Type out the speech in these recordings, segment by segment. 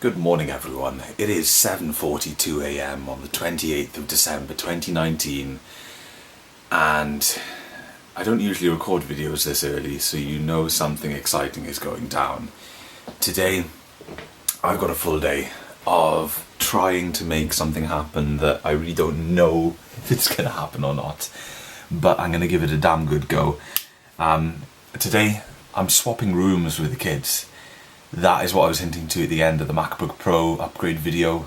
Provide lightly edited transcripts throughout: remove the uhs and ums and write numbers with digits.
Good morning everyone. It is 7:42 AM on the 28th of December 2019 and I don't usually record videos this early, so you know something exciting is going down. Today I've got a full day of trying to make something happen that I really don't know if it's going to happen or not, but I'm going to give it a damn good go. Today I'm swapping rooms with the kids. That is what I was hinting to at the end of the MacBook Pro upgrade video.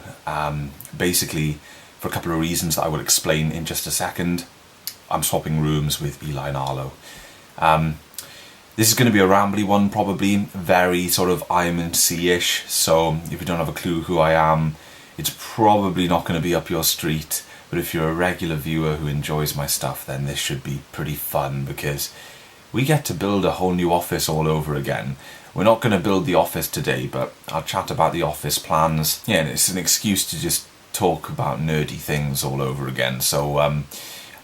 Basically, for a couple of reasons that I will explain in just a second, I'm swapping rooms with Eli and Arlo. This is going to be a rambly one, probably, very sort of IMNC-ish, so if you don't have a clue who I am, it's probably not going to be up your street, but if you're a regular viewer who enjoys my stuff, then this should be pretty fun, because we get to build a whole new office all over again. We're not going to build the office today, but I'll chat about the office plans. Yeah, and it's an excuse to just talk about nerdy things all over again. So I'm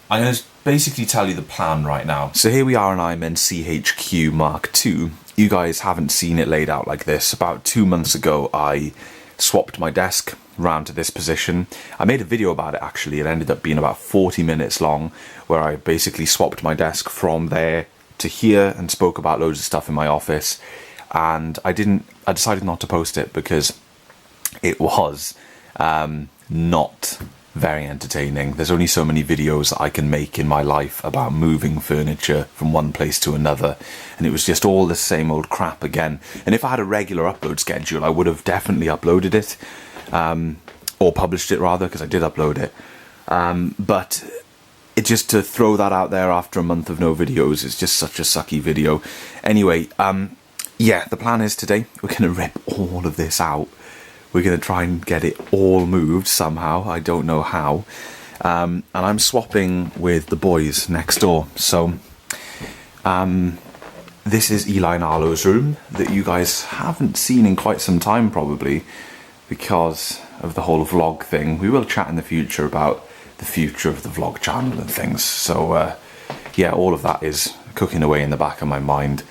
going to basically tell you the plan right now. So here we are in IMNC HQ Mk. You guys haven't seen it laid out like this. About 2 months ago, I swapped my desk round to this position. I made a video about it actually. It ended up being about 40 minutes long, where I basically swapped my desk from there to here and spoke about loads of stuff in my office. And I decided not to post it because it was not very entertaining. There's only so many videos that I can make in my life about moving furniture from one place to another, and it was just all the same old crap again. And if I had a regular upload schedule, I would have definitely uploaded it, or published it rather, because I did upload it. But it just to throw that out there after a month of no videos is just such a sucky video. Anyway, yeah, the plan is today we're going to rip all of this out. We're going to try and get it all moved somehow. I don't know how. And I'm swapping with the boys next door. So this is Eli and Arlo's room that you guys haven't seen in quite some time probably, because of the whole vlog thing. We will chat in the future about the future of the vlog channel and things. So yeah, all of that is cooking away in the back of my mind.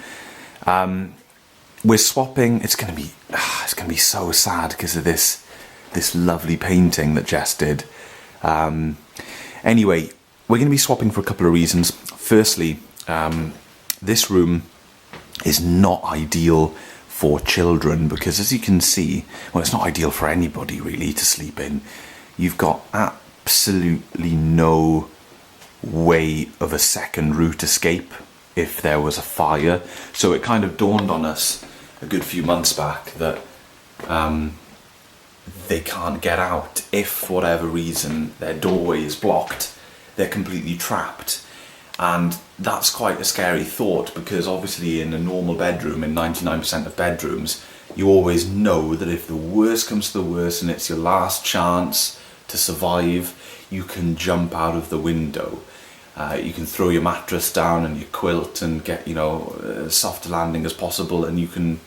We're swapping. It's gonna be so sad because of this lovely painting that Jess did. Anyway, we're gonna be swapping for a couple of reasons. Firstly, this room is not ideal for children because, as you can see, well, it's not ideal for anybody really to sleep in. You've got absolutely no way of a second route escape if there was a fire. So it kind of dawned on us a good few months back that they can't get out. If for whatever reason their doorway is blocked, they're completely trapped. And that's quite a scary thought, because obviously in a normal bedroom, in 99% of bedrooms, you always know that if the worst comes to the worst and it's your last chance to survive, you can jump out of the window. You can throw your mattress down and your quilt and get, you know, as soft a landing as possible, and you can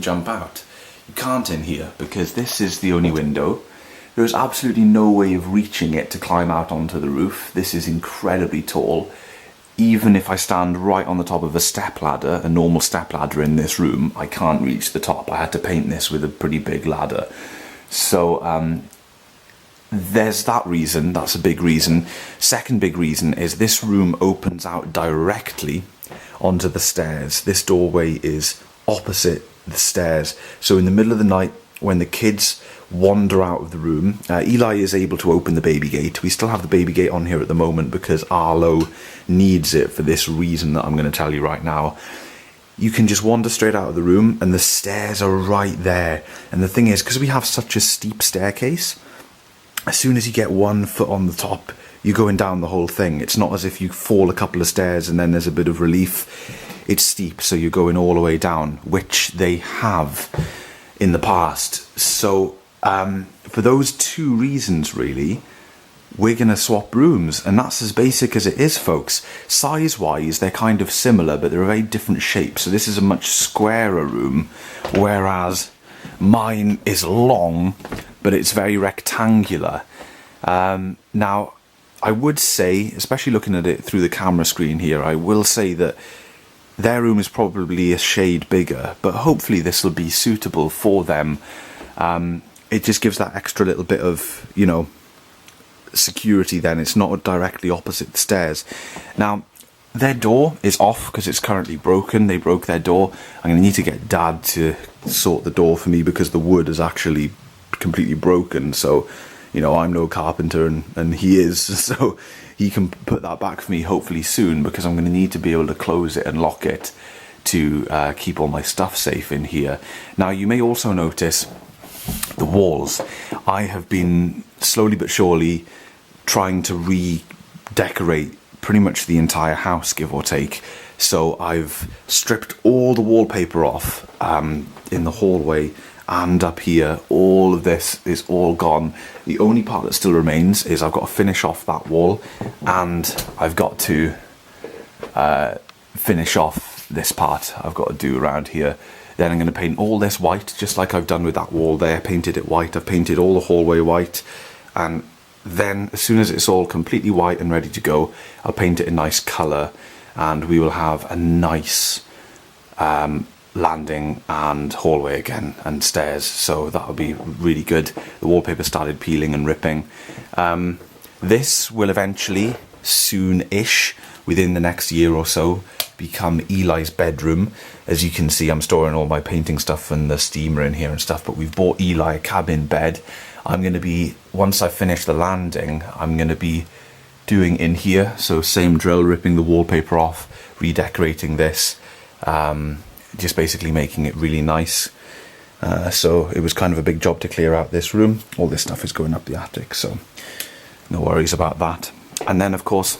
jump out. You can't in here because this is the only window. There is absolutely no way of reaching it to climb out onto the roof. This is incredibly tall. Even if I stand right on the top of a stepladder, a normal stepladder in this room, I can't reach the top. I had to paint this with a pretty big ladder. So there's that reason. That's a big reason. Second big reason is this room opens out directly onto the stairs. This doorway is opposite the stairs. So in the middle of the night, when the kids wander out of the room, Eli is able to open the baby gate. We still have the baby gate on here at the moment because Arlo needs it for this reason that I'm going to tell you right now. You can just wander straight out of the room and the stairs are right there. And the thing is, because we have such a steep staircase, as soon as you get 1 foot on the top, you're going down the whole thing. It's not as if you fall a couple of stairs and then there's a bit of relief. It's steep, so you're going all the way down, which they have in the past. So for those two reasons, really, we're going to swap rooms. And that's as basic as it is, folks. Size-wise, they're kind of similar, but they're a very different shape. So this is a much squarer room, whereas mine is long, but it's very rectangular. Now, I would say, especially looking at it through the camera screen here, I will say that their room is probably a shade bigger, but hopefully this will be suitable for them it just gives that extra little bit of, you know, security. Then it's not directly opposite the stairs. Now their door is off because it's currently broken. They broke their door. I'm going to need to get Dad to sort the door for me because the wood is actually completely broken. So, you know, I'm no carpenter and he is, so he can put that back for me hopefully soon, because I'm going to need to be able to close it and lock it to keep all my stuff safe in here. Now you may also notice the walls. I have been slowly but surely trying to redecorate pretty much the entire house, give or take. So I've stripped all the wallpaper off in the hallway and up here. All of this is all gone. The only part that still remains is I've got to finish off that wall, and I've got to finish off this part I've got to do around here. Then I'm going to paint all this white, just like I've done with that wall there. Painted it white. I've painted all the hallway white, and then as soon as it's all completely white and ready to go, I'll paint it a nice colour, and we will have a nice landing and hallway again, and stairs. So that'll be really good. The wallpaper started peeling and ripping. This will eventually, soon-ish, within the next year or so, become Eli's bedroom. As you can see, I'm storing all my painting stuff and the steamer in here and stuff, but we've bought Eli a cabin bed. I'm going to be, once I finish the landing, I'm going to be doing in here. So same drill, ripping the wallpaper off, redecorating this, just basically making it really nice. So it was kind of a big job to clear out this room. All this stuff is going up the attic, so no worries about that. And then of course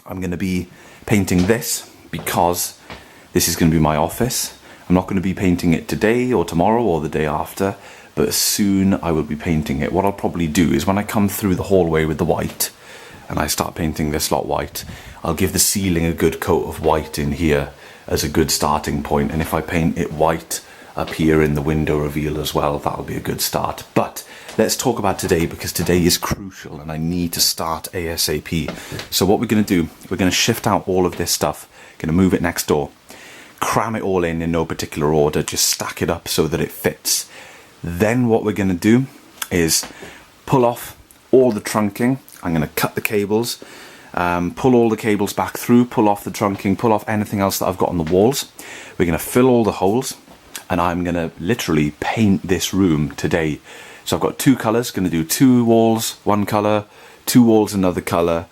I'm going to be painting this, because this is going to be my office. I'm not going to be painting it today or tomorrow or the day after, but soon I will be painting it. What I'll probably do is when I come through the hallway with the white and I start painting this lot white, I'll give the ceiling a good coat of white in here as a good starting point, and if I paint it white up here in the window reveal as well, that'll be a good start. But let's talk about today, because today is crucial and I need to start ASAP. So what we're going to do, we're going to shift out all of this stuff, going to move it next door, cram it all in no particular order, just stack it up so that it fits. Then what we're going to do is pull off all the trunking. I'm going to cut the cables, pull all the cables back through, pull off the trunking, pull off anything else that I've got on the walls. We're going to fill all the holes, and I'm going to literally paint this room today. So I've got two colours, going to do 2 walls, one colour, 2 walls, another colour.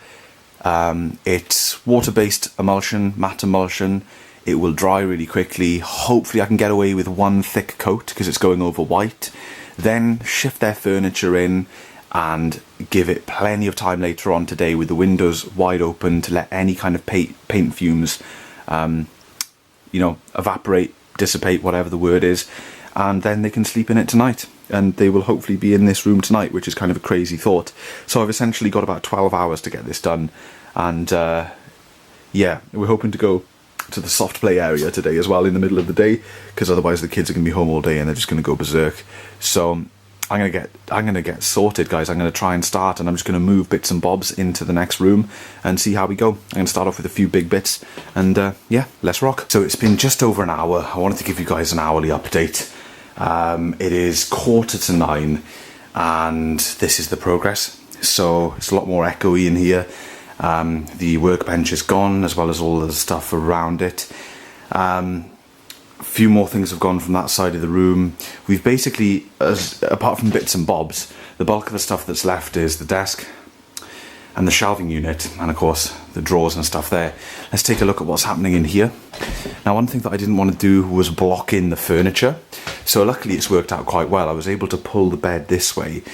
It's water-based emulsion, matte emulsion. It will dry really quickly. Hopefully I can get away with 1 thick coat because it's going over white. Then shift their furniture in and give it plenty of time later on today with the windows wide open to let any kind of paint fumes, you know, evaporate, dissipate, whatever the word is. And then they can sleep in it tonight. And they will hopefully be in this room tonight, which is kind of a crazy thought. So I've essentially got about 12 hours to get this done. And yeah, we're hoping to go to the soft play area today as well in the middle of the day, because otherwise the kids are going to be home all day and they're just going to go berserk. So I'm going to get sorted, guys. I'm going to try and start, and I'm just going to move bits and bobs into the next room and see how we go. I'm going to start off with a few big bits, and yeah, let's rock. So it's been just over an hour. I wanted to give you guys an hourly update. It is 8:45 and this is the progress. So it's a lot more echoey in here. The workbench is gone, as well as all the stuff around it. A few more things have gone from that side of the room. We've basically, apart from bits and bobs, the bulk of the stuff that's left is the desk and the shelving unit, and of course the drawers and stuff there. Let's take a look at what's happening in here. Now, one thing that I didn't want to do was block in the furniture, so luckily it's worked out quite well. I was able to pull the bed this way,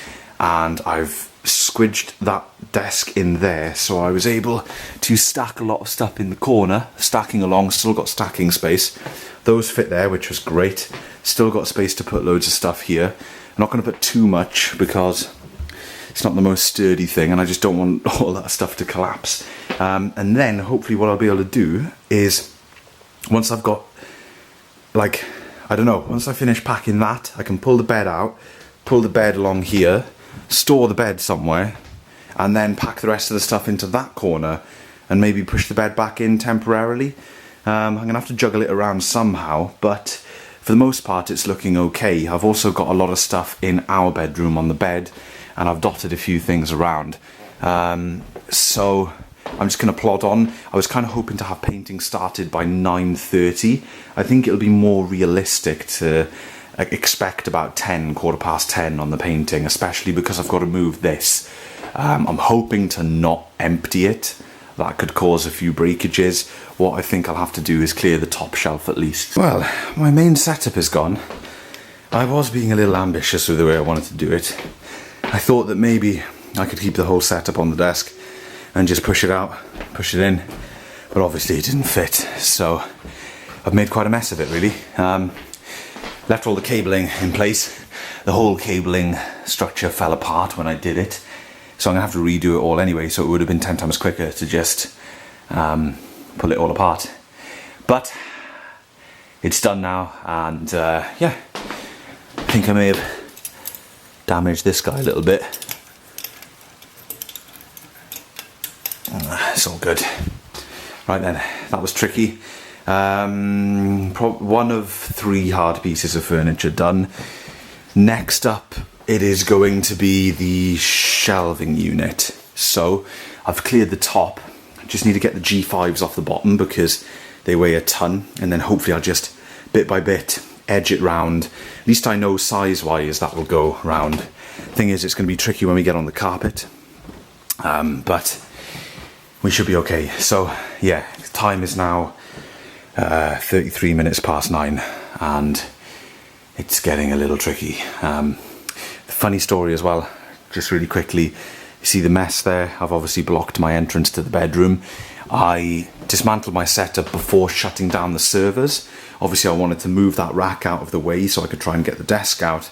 and I've squidged that desk in there, so I was able to stack a lot of stuff in the corner, stacking along, still got stacking space. Those fit there, which was great. Still got space to put loads of stuff here. I'm not going to put too much because it's not the most sturdy thing, and I just don't want all that stuff to collapse. And then hopefully what I'll be able to do is, once I've got, like, I don't know, once I finish packing that, I can pull the bed out, pull the bed along here, store the bed somewhere, and then pack the rest of the stuff into that corner and maybe push the bed back in temporarily. I'm going to have to juggle it around somehow, but for the most part it's looking okay. I've also got a lot of stuff in our bedroom on the bed, and I've dotted a few things around. So I'm just going to plod on. I was kind of hoping to have painting started by 9:30. I think it'll be more realistic to expect about 10, quarter past 10 on the painting, especially because I've got to move this. I'm hoping to not empty it. That could cause a few breakages. What I think I'll have to do is clear the top shelf at least. Well, my main setup is gone. I was being a little ambitious with the way I wanted to do it. I thought that maybe I could keep the whole setup on the desk and just push it out, push it in, but obviously it didn't fit, so I've made quite a mess of it really. Left all the cabling in place. The whole cabling structure fell apart when I did it, so I'm gonna have to redo it all anyway, so it would have been 10 times quicker to just pull it all apart. But it's done now, and yeah, I think I may have damaged this guy a little bit. It's all good. Right then, that was tricky. One of 3 hard pieces of furniture done. Next up, it is going to be the shelving unit. So I've cleared the top. I just need to get the G5s off the bottom because they weigh a ton, and then hopefully I'll just bit by bit edge it round. At least I know size-wise that will go round. Thing is, it's going to be tricky when we get on the carpet, but we should be okay. So yeah, time is now 33 minutes past 9, and it's getting a little tricky. The funny story as well, just really quickly, you see the mess there? I've obviously blocked my entrance to the bedroom. I dismantled my setup before shutting down the servers. Obviously I wanted to move that rack out of the way so I could try and get the desk out,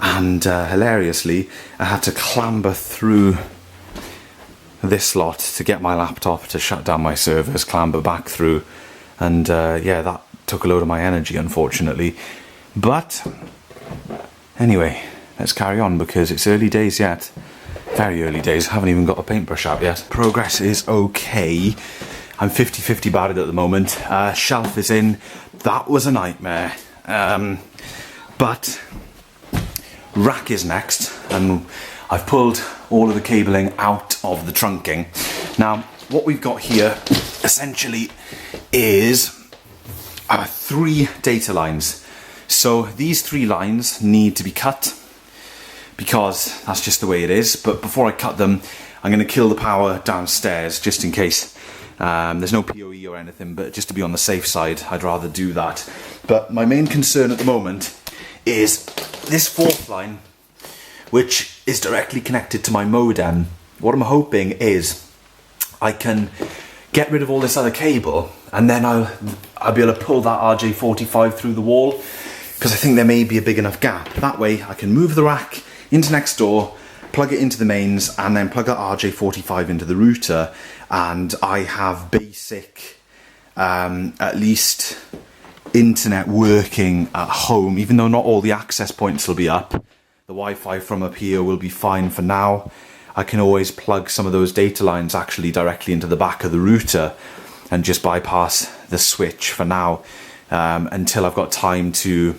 and hilariously I had to clamber through this slot to get my laptop to shut down my servers, clamber back through, and yeah, that took a load of my energy unfortunately. But anyway, let's carry on because it's early days yet. Very early days. I haven't even got a paintbrush out yet. Progress is okay. I'm 50-50 about it at the moment. Shelf is in. That was a nightmare. But rack is next, and I've pulled all of the cabling out of the trunking. Now, what we've got here essentially is 3 data lines. So these 3 lines need to be cut because that's just the way it is. But before I cut them, I'm going to kill the power downstairs just in case. There's no PoE or anything, but just to be on the safe side, I'd rather do that. But my main concern at the moment is this 4th line, which is directly connected to my modem. What I'm hoping is I can get rid of all this other cable, and then I'll be able to pull that RJ45 through the wall, because I think there may be a big enough gap. That way I can move the rack into next door, plug it into the mains, and then plug that RJ45 into the router, and I have basic, at least internet working at home, even though not all the access points will be up. The Wi-Fi from up here will be fine for now. I can always plug some of those data lines actually directly into the back of the router and just bypass the switch for now, until I've got time to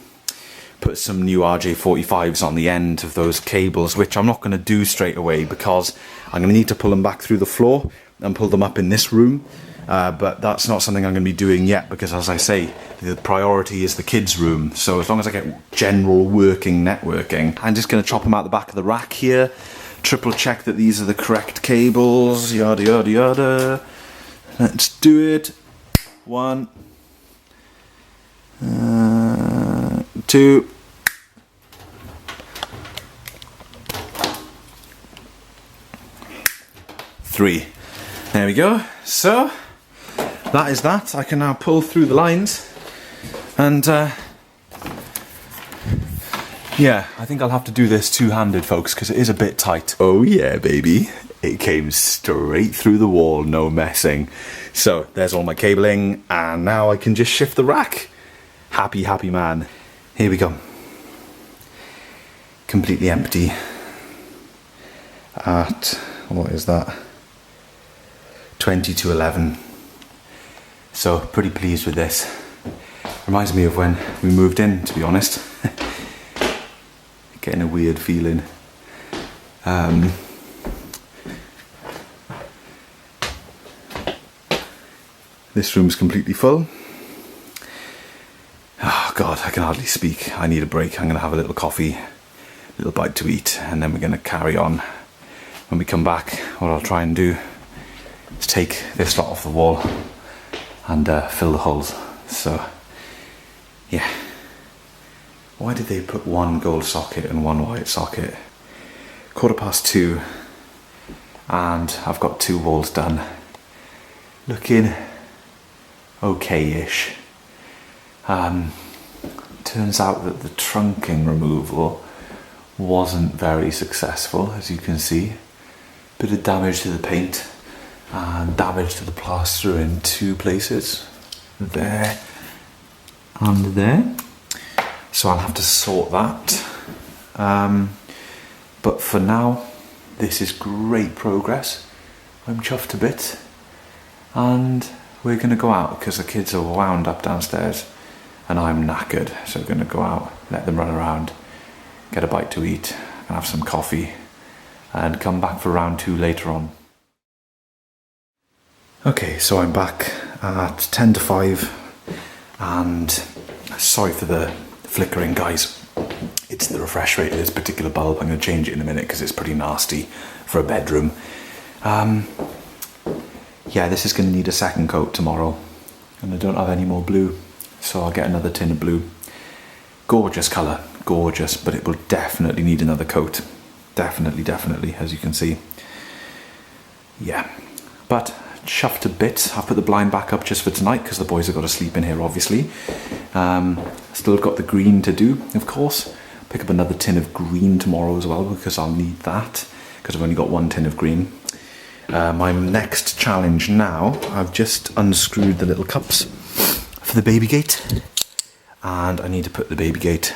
put some new RJ45s on the end of those cables, which I'm not going to do straight away because I'm going to need to pull them back through the floor and pull them up in this room. But that's not something I'm going to be doing yet because, as I say, the priority is the kids' room. So as long as I get general working networking, I'm just going to chop them out the back of the rack here, triple check that these are the correct cables, yada yada yada. Let's do it. 1, 2. 3. There we go. So that is that. I can now pull through the lines, and yeah, I think I'll have to do this two-handed, folks, because it is a bit tight. Oh yeah, baby. It came straight through the wall, no messing. So there's all my cabling, and now I can just shift the rack. Happy, happy man. Here we go. Completely empty. At, what is that? 20 to 11. So pretty pleased with this. Reminds me of when we moved in, to be honest. Getting a weird feeling. This room's completely full. Oh God, I can hardly speak. I need a break. I'm going to have a little coffee, a little bite to eat, and then we're going to carry on. When we come back, what I'll try and do is take this lot off the wall and fill the holes. So, yeah. Why did they put one gold socket and one white socket? 2:15, and I've got 2 walls done. Looking okay-ish. Turns out that the trunking removal wasn't very successful, as you can see. Bit of damage to the paint and damage to the plaster in 2 places. There and there. So I'll have to sort that. But for now, this is great progress. I'm chuffed a bit. And we're going to go out because the kids are wound up downstairs and I'm knackered. So we're going to go out, let them run around, get a bite to eat, and have some coffee, and come back for round 2 later on. Okay, so I'm back at 10 to 5, and sorry for the flickering, guys. It's the refresh rate of this particular bulb. I'm going to change it in a minute because it's pretty nasty for a bedroom. Yeah, this is going to need a second coat tomorrow, and I don't have any more blue, so I'll get another tin of blue. Gorgeous colour, gorgeous, but it will definitely need another coat. Definitely, as you can see. Yeah, but chuffed a bit. I've put the blind back up just for tonight because the boys have got to sleep in here, obviously. Still got the green to do, of course. Pick up another tin of green tomorrow as well because I'll need that, because I've only got 1 tin of green. My next challenge now, I've just unscrewed the little cups for the baby gate, and I need to put the baby gate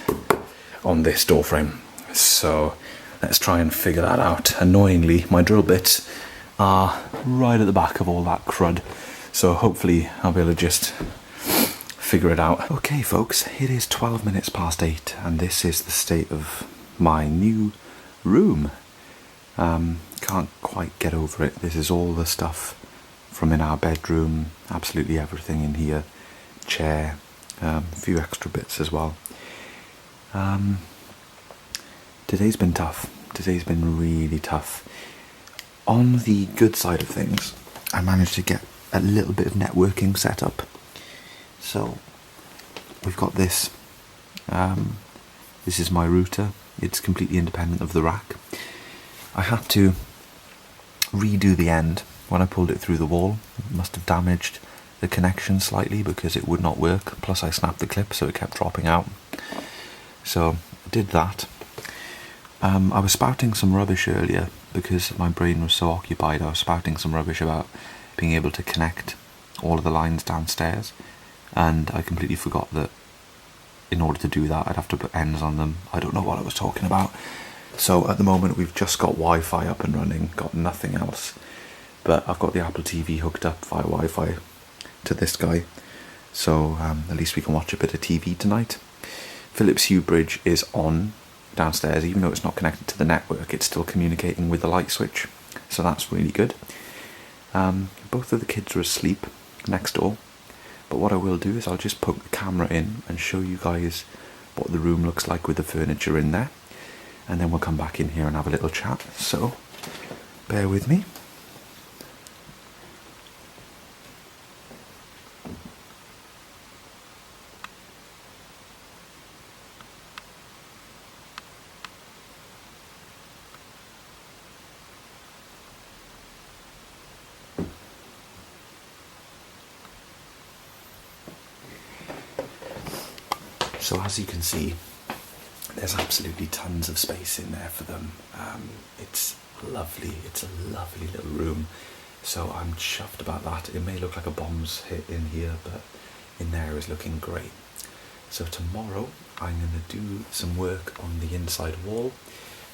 on this door frame. So let's try and figure that out. Annoyingly, my drill bits are right at the back of all that crud, so hopefully I'll be able to just figure it out. Okay folks, it is 12 minutes past 8 and this is the state of my new room. Can't quite get over it. This is all the stuff from in our bedroom, absolutely everything in here. Chair, a few extra bits as well. Today's been tough. Today's been really tough. On the good side of things, I managed to get a little bit of networking set up. So we've got this. This is my router. It's completely independent of the rack. I had to redo the end when I pulled it through the wall. It must have damaged the connection slightly because it would not work. Plus I snapped the clip so it kept dropping out. So I did that. I was spouting some rubbish earlier because my brain was so occupied. I was spouting some rubbish about being able to connect all of the lines downstairs, and I completely forgot that in order to do that I'd have to put ends on them. I don't know what I was talking about. So at the moment we've just got Wi-Fi up and running, got nothing else. But I've got the Apple TV hooked up via Wi-Fi to this guy, so at least we can watch a bit of TV tonight. Philips Hue bridge is on downstairs. Even though it's not connected to the network, it's still communicating with the light switch, so that's really good. Both of the kids are asleep next door, but what I will do is I'll just poke the camera in and show you guys what the room looks like with the furniture in there, and then we'll come back in here and have a little chat, so bear with me. So as you can see, there's absolutely tons of space in there for them. It's lovely. It's a lovely little room. So I'm chuffed about that. It may look like a bomb's hit in here, but in there is looking great. So tomorrow I'm going to do some work on the inside wall.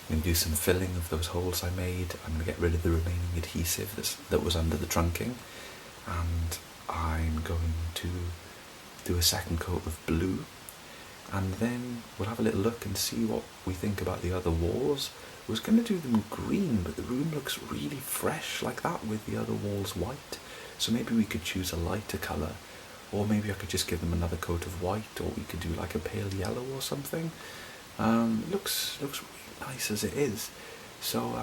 I'm going to do some filling of those holes I made. I'm going to get rid of the remaining adhesive that was under the trunking. And I'm going to do a second coat of blue, and then we'll have a little look and see what we think about the other walls. I was going to do them green, but the room looks really fresh like that with the other walls white, so maybe we could choose a lighter colour, or maybe I could just give them another coat of white, or we could do like a pale yellow or something. It looks really nice as it is, so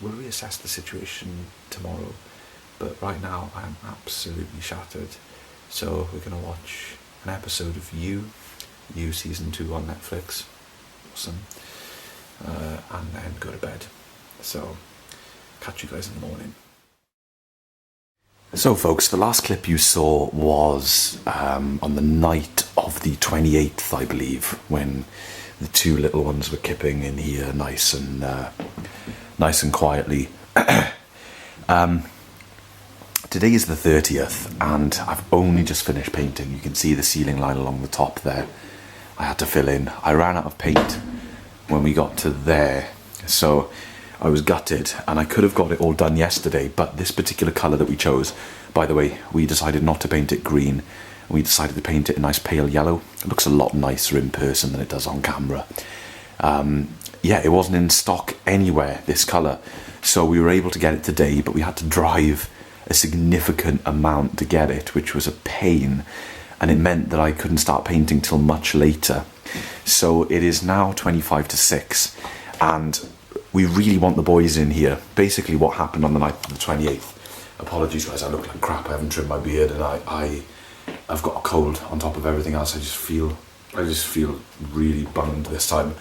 we'll reassess the situation tomorrow, but right now I am absolutely shattered. So we're going to watch an episode of You season 2 on Netflix, awesome, and then go to bed. So catch you guys in the morning. So folks, the last clip you saw was on the night of the 28th, I believe, when the two little ones were kipping in here nice and quietly. Today is the 30th, and I've only just finished painting. You can see the ceiling line along the top there. I had to fill in. I ran out of paint when we got to there, so I was gutted, and I could have got it all done yesterday, but this particular colour that we chose, by the way, we decided not to paint it green. We decided to paint it a nice pale yellow. It looks a lot nicer in person than it does on camera. Yeah, it wasn't in stock anywhere, this colour, so we were able to get it today, but we had to drive a significant amount to get it, which was a pain, and it meant that I couldn't start painting till much later. So it is now 25 to 6, and we really want the boys in here. Basically what happened on the night of the 28th, apologies guys, I look like crap, I haven't trimmed my beard, and I've got a cold on top of everything else. I just feel really bummed this time.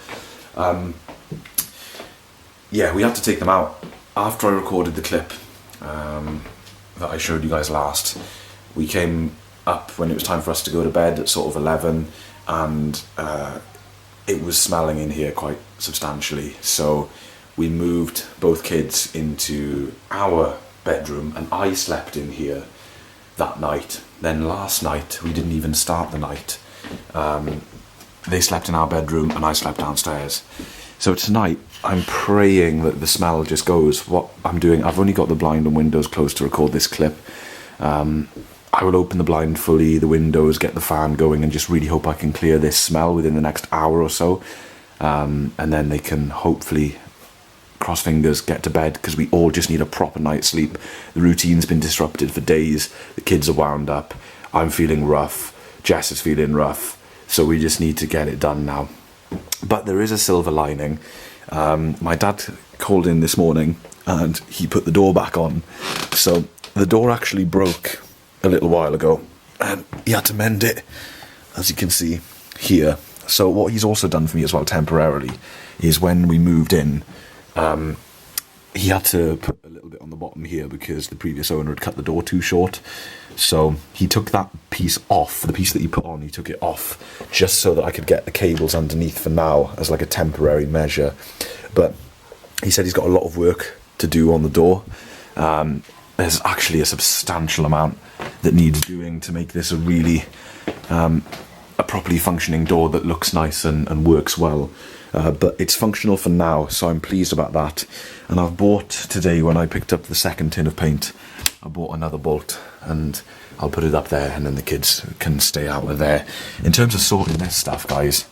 Yeah, we had to take them out. After I recorded the clip that I showed you guys last, we came up when it was time for us to go to bed at sort of 11, and it was smelling in here quite substantially, so we moved both kids into our bedroom, and I slept in here that night. Then last night we didn't even start the night. They slept in our bedroom and I slept downstairs. So tonight I'm praying that the smell just goes. What I'm doing, I've only got the blind and windows closed to record this clip. I will open the blind fully, the windows, get the fan going, and just really hope I can clear this smell within the next hour or so, and then they can hopefully, cross fingers, get to bed, because we all just need a proper night's sleep. The routine's been disrupted for days, the kids are wound up, I'm feeling rough, Jess is feeling rough, so we just need to get it done now. But there is a silver lining. My dad called in this morning and he put the door back on, so the door actually broke a little while ago and he had to mend it, as you can see here. So what he's also done for me as well temporarily is when we moved in, he had to put a little bit on the bottom here because the previous owner had cut the door too short. So he took that piece off, the piece that he put on, he took it off just so that I could get the cables underneath for now as like a temporary measure. But he said he's got a lot of work to do on the door. There's actually a substantial amount that needs doing to make this a really a properly functioning door that looks nice and works well. But it's functional for now, so I'm pleased about that. And I've bought today, when I picked up the second tin of paint, I bought another bolt and I'll put it up there, and then the kids can stay out of there. In terms of sorting this stuff, guys,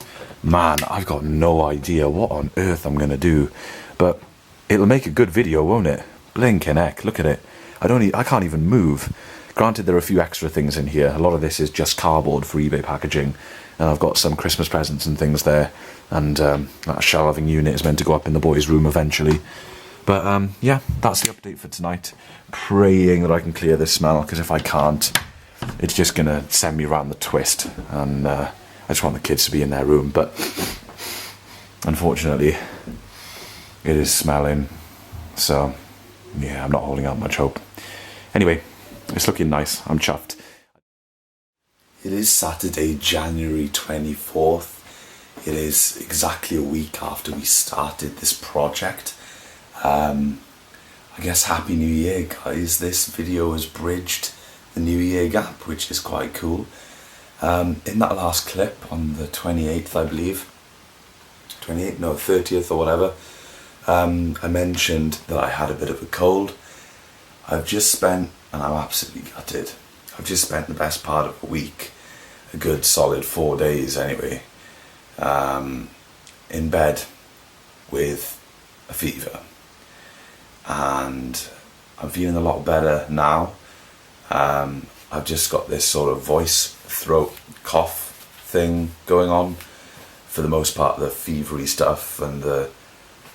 man, I've got no idea what on earth I'm gonna do, but it'll make a good video, won't it? Blinking heck, look at it. I can't even move. Granted, there are a few extra things in here. A lot of this is just cardboard for eBay packaging, and I've got some Christmas presents and things there, and that shelving unit is meant to go up in the boys' room eventually. But yeah, that's the update for tonight. Praying that I can clear this smell, because if I can't, it's just going to send me around the twist, and I just want the kids to be in their room. But unfortunately, it is smelling, so yeah, I'm not holding out much hope. Anyway, it's looking nice. I'm chuffed. It is Saturday, January 24th. It is exactly a week after we started this project. I guess Happy New Year, guys. This video has bridged the New Year gap, which is quite cool. In that last clip on the 28th, I believe, 28th, no, 30th or whatever, I mentioned that I had a bit of a cold. I've just spent, and I'm absolutely gutted, I've just spent the best part of a week a good solid 4 days anyway, in bed with a fever, and I'm feeling a lot better now. I've just got this sort of voice, throat, cough thing going on. For the most part, the fevery stuff and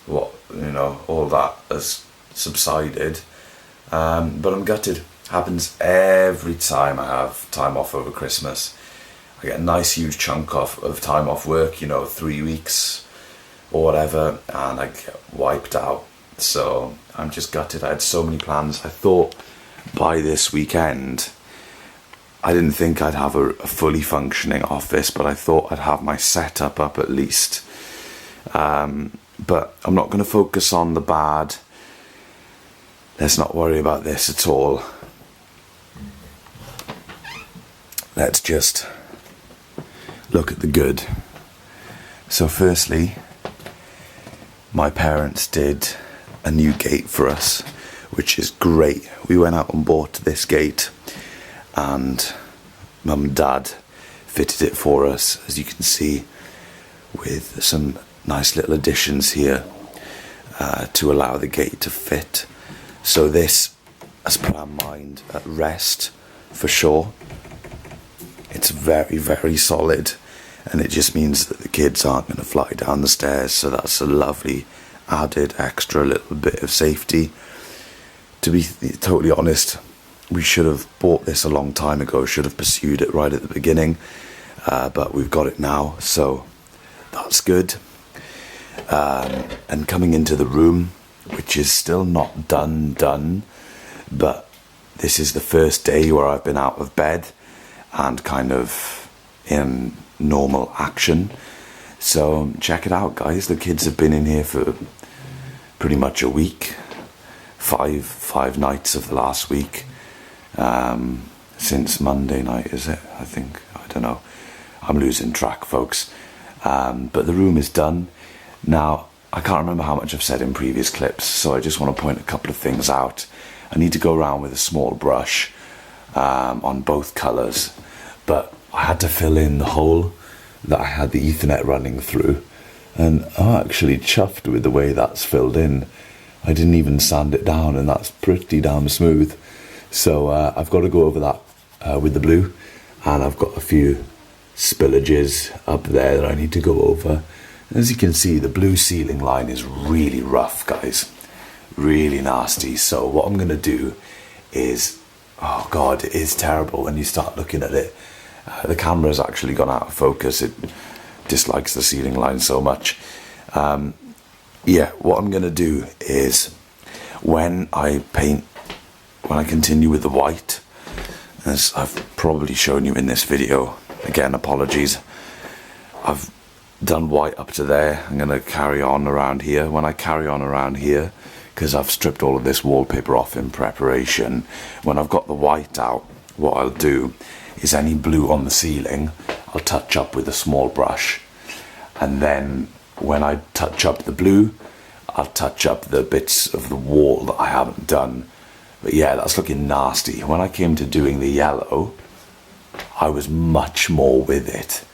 all that has subsided. But I'm gutted. Happens every time I have time off over Christmas. I get a nice huge chunk of time off work, 3 weeks or whatever, and I get wiped out. So I'm just gutted. I had so many plans. I thought by this weekend, I didn't think I'd have a fully functioning office, but I thought I'd have my setup up at least. But I'm not going to focus on the bad. Let's not worry about this at all. Let's just look at the good. So firstly, my parents did a new gate for us, which is great. We went out and bought this gate, and Mum and Dad fitted it for us, as you can see, with some nice little additions here to allow the gate to fit. So this has put our mind at rest for sure. It's very, very solid, and it just means that the kids aren't going to fly down the stairs, so that's a lovely added extra little bit of safety. To be totally honest, we should have bought this a long time ago, should have pursued it right at the beginning, but we've got it now, so that's good. And coming into the room, which is still not done, but this is the first day where I've been out of bed and kind of in normal action. So check it out, guys. The kids have been in here for pretty much a week, five nights of the last week, since Monday night, is it? I think, I don't know, I'm losing track, folks. But the room is done. Now, I can't remember how much I've said in previous clips, so I just want to point a couple of things out. I need to go around with a small brush on both colours, but I had to fill in the hole that I had the Ethernet running through, and I'm actually chuffed with the way that's filled in. I didn't even sand it down, and that's pretty damn smooth. So I've got to go over that with the blue, and I've got a few spillages up there that I need to go over. As you can see, the blue ceiling line is really rough, guys, really nasty. So what I'm going to do is, oh god, it is terrible when you start looking at it. The camera's actually gone out of focus. It dislikes the ceiling line so much. Yeah, what I'm going to do is, when I continue with the white, as I've probably shown you in this video, again, apologies, I've done white up to there. I'm going to carry on around here. When I carry on around here, because I've stripped all of this wallpaper off in preparation, when I've got the white out, what I'll do is any blue on the ceiling, I'll touch up with a small brush, and then when I touch up the blue, I'll touch up the bits of the wall that I haven't done. But yeah, that's looking nasty. When I came to doing the yellow, I was much more with it,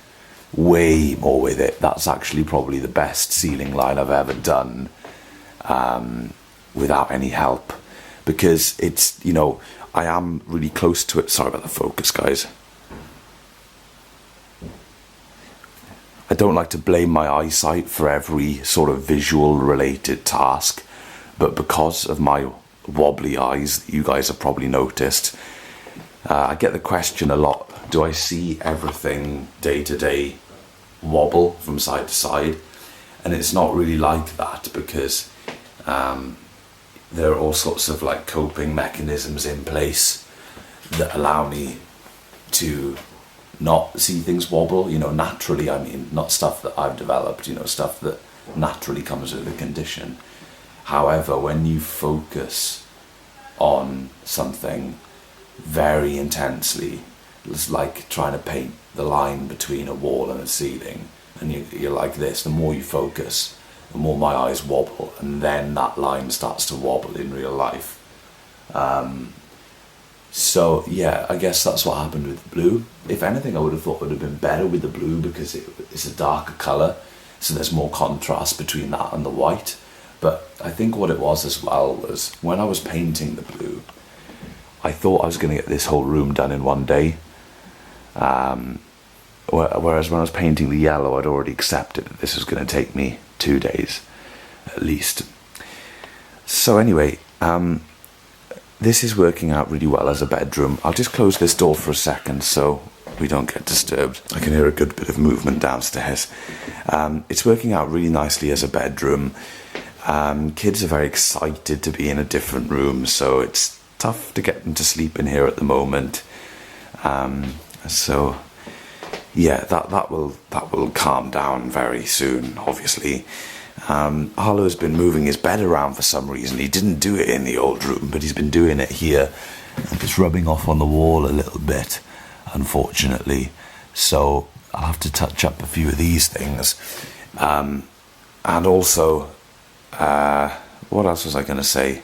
way more with it. That's actually probably the best ceiling line I've ever done without any help, because it's, I am really close to it. Sorry about the focus, guys. I don't like to blame my eyesight for every sort of visual related task, but because of my wobbly eyes that you guys have probably noticed, I get the question a lot, do I see everything day to day wobble from side to side? And it's not really like that, because there are all sorts of like coping mechanisms in place that allow me to not see things wobble, naturally. I mean, not stuff that I've developed, stuff that naturally comes with the condition. However, when you focus on something very intensely, it's like trying to paint the line between a wall and a ceiling, and you're like this, the more you focus, the more my eyes wobble, and then that line starts to wobble in real life. So yeah, I guess that's what happened with the blue. If anything, I would have thought it would have been better with the blue because it's a darker colour, so there's more contrast between that and the white. But I think what it was as well was when I was painting the blue, I thought I was going to get this whole room done in one day. Whereas when I was painting the yellow, I'd already accepted that this was going to take me 2 days at least. So anyway, this is working out really well as a bedroom. I'll just close this door for a second so we don't get disturbed. I can hear a good bit of movement downstairs. It's working out really nicely as a bedroom. Kids are very excited to be in a different room, so it's tough to get them to sleep in here at the moment. So yeah, that will calm down very soon, obviously. Harlow's been moving his bed around for some reason. He didn't do it in the old room, but he's been doing it here. It's rubbing off on the wall a little bit, unfortunately. So I'll have to touch up a few of these things. And also, what else was I going to say?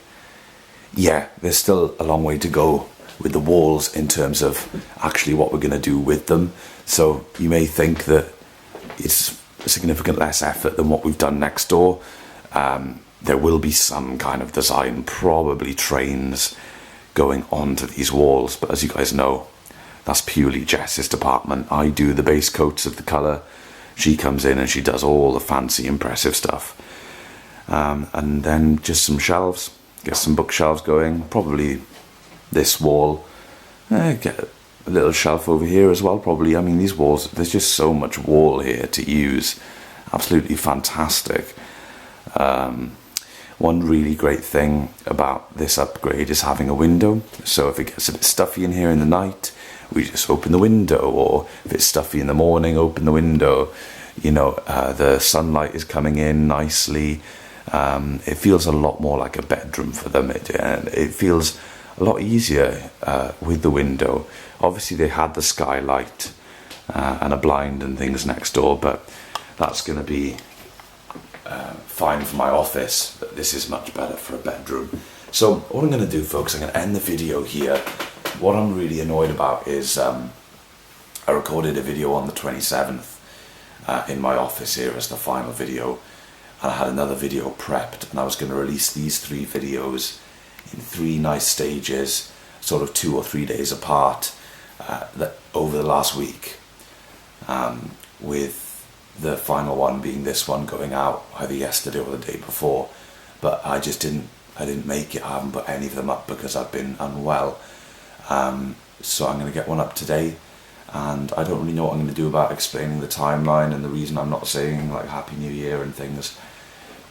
Yeah, there's still a long way to go with the walls in terms of actually what we're going to do with them. So you may think that it's significant less effort than what we've done next door. There will be some kind of design, probably trains going onto these walls, but as you guys know, that's purely Jess's department. I do the base coats of the colour, she comes in and she does all the fancy impressive stuff. And then just some shelves, get some bookshelves going, probably this wall, get a little shelf over here as well, probably. I mean, these walls, there's just so much wall here to use. Absolutely fantastic. One really great thing about this upgrade is having a window. So if it gets a bit stuffy in here in the night, we just open the window, or if it's stuffy in the morning, open the window. You know, the sunlight is coming in nicely. It feels a lot more like a bedroom for them. It feels a lot easier with the window. Obviously they had the skylight and a blind and things next door, but that's going to be fine for my office. But this is much better for a bedroom. So what I'm going to do, folks, I'm going to end the video here. What I'm really annoyed about is I recorded a video on the 27th in my office here as the final video, and I had another video prepped, and I was going to release these 3 videos in 3 nice stages, sort of 2 or 3 days apart, over the last week, with the final one being this one going out either yesterday or the day before. But I didn't make it. I haven't put any of them up because I've been unwell. So I'm going to get one up today, and I don't really know what I'm going to do about explaining the timeline and the reason I'm not saying like Happy New Year and things.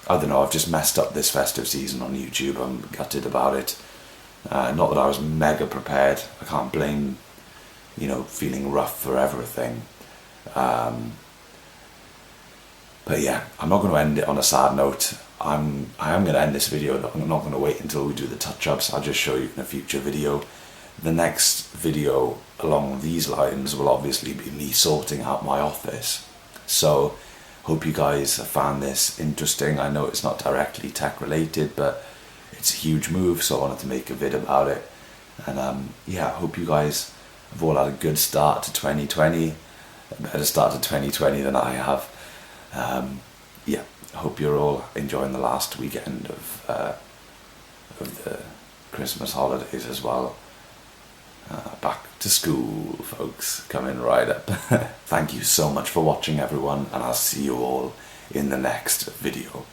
I don't know, I've just messed up this festive season on YouTube. I'm gutted about it. Not that I was mega prepared. I can't blame, you know, feeling rough for everything. But yeah, I'm not going to end it on a sad note. I am going to end this video. I'm not going to wait until we do the touch-ups. I'll just show you in a future video. The next video along these lines will obviously be me sorting out my office. So hope you guys have found this interesting. I know it's not directly tech related, but it's a huge move, so I wanted to make a vid about it. And yeah, I hope you guys have all had a good start to 2020, a better start to 2020 than I have. Yeah, I hope you're all enjoying the last weekend of the Christmas holidays as well. Back to school, folks, coming right up. Thank you so much for watching, everyone, and I'll see you all in the next video.